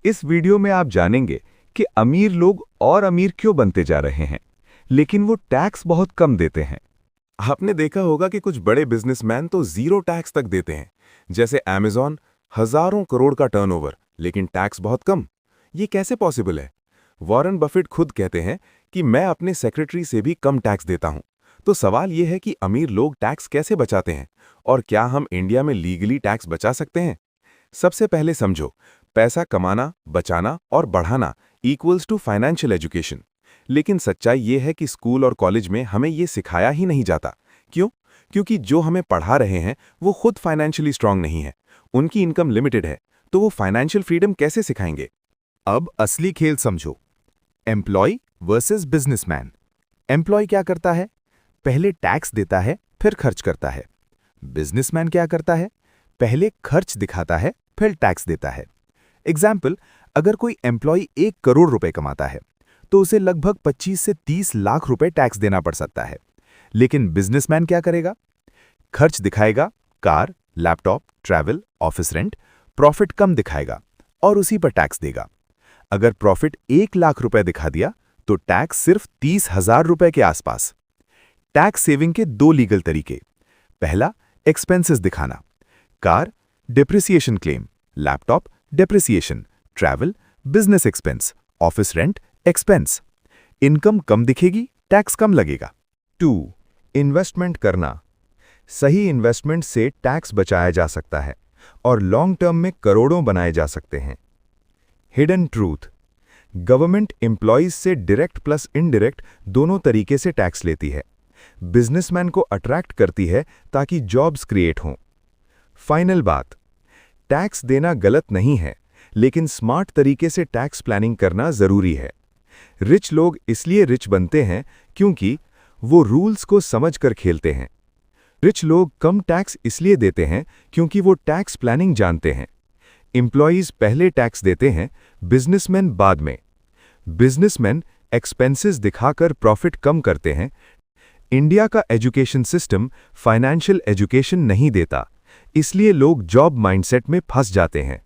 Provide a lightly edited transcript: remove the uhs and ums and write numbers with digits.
इस वीडियो में आप जानेंगे कि अमीर लोग और अमीर क्यों बनते जा रहे हैं, लेकिन वो टैक्स बहुत कम देते हैं। आपने देखा होगा कि कुछ बड़े बिजनेसमैन तो जीरो टैक्स तक देते हैं, जैसे अमेज़न, हजारों करोड़ का टर्नओवर, लेकिन टैक्स बहुत कम। ये कैसे पॉसिबल है? वॉरेन बफेट खुद कहते हैं कि मैं अपने सेक्रेटरी से भी कम टैक्स देता हूं। तो सवाल यह है कि अमीर लोग टैक्स कैसे बचाते हैं और क्या हम इंडिया में लीगली टैक्स बचा सकते हैं? सबसे पहले समझो, पैसा कमाना, बचाना और बढ़ाना इक्वल्स टू फाइनेंशियल एजुकेशन। लेकिन सच्चाई ये है कि स्कूल और कॉलेज में हमें ये सिखाया ही नहीं जाता। क्यों? क्योंकि जो हमें पढ़ा रहे हैं वो खुद फाइनेंशियली स्ट्रांग नहीं है, उनकी इनकम लिमिटेड है, तो वो फाइनेंशियल फ्रीडम कैसे सिखाएंगे? अब असली खेल समझो, एम्प्लॉय वर्सेस बिजनेसमैन। एम्प्लॉय क्या करता है? पहले टैक्स देता है, फिर खर्च करता है। बिजनेसमैन क्या करता है? पहले खर्च दिखाता है, फिर टैक्स देता है। एग्जाम्पल, अगर कोई एम्प्लॉय 1 करोड़ रुपए कमाता है तो उसे लगभग 25 से 30 लाख रुपए टैक्स देना पड़ सकता है। लेकिन बिजनेसमैन क्या करेगा? खर्च दिखाएगा, car, laptop, travel, office rent, profit कम दिखाएगा और उसी पर टैक्स देगा। अगर प्रॉफिट 1 लाख रुपए दिखा दिया तो टैक्स सिर्फ 30,000 रुपए के आसपास। टैक्स सेविंग के 2 लीगल तरीके। पहला, एक्सपेंसेस दिखाना, car depreciation claim, laptop depreciation, travel business expense, office rent expense. Income कम दिखेगी, टैक्स कम लगेगा। 2. इन्वेस्टमेंट करना। सही इन्वेस्टमेंट से टैक्स बचाया जा सकता है और लॉन्ग टर्म में करोड़ों बनाए जा सकते हैं। Hidden truth. गवर्नमेंट एम्प्लॉयज से डायरेक्ट प्लस इनडायरेक्ट दोनों तरीके से टैक्स लेती है। बिजनेसमैन को अट्रैक्ट करती है ताकि जॉब्स क्रिएट हों। फाइनल बात, टैक्स देना गलत नहीं है, लेकिन स्मार्ट तरीके से टैक्स प्लानिंग करना जरूरी है। रिच लोग इसलिए रिच बनते हैं क्योंकि वो रूल्स को समझकर खेलते हैं। रिच लोग कम टैक्स इसलिए देते हैं क्योंकि वो टैक्स प्लानिंग जानते हैं। एम्प्लॉयज पहले टैक्स देते हैं, बिजनेसमैन बाद में। बिजनेसमैन एक्सपेंसेस दिखाकर प्रॉफिट कम करते हैं। इंडिया का एजुकेशन सिस्टम फाइनेंशियल एजुकेशन नहीं देता, इसलिए लोग जॉब माइंडसेट में फंस जाते हैं।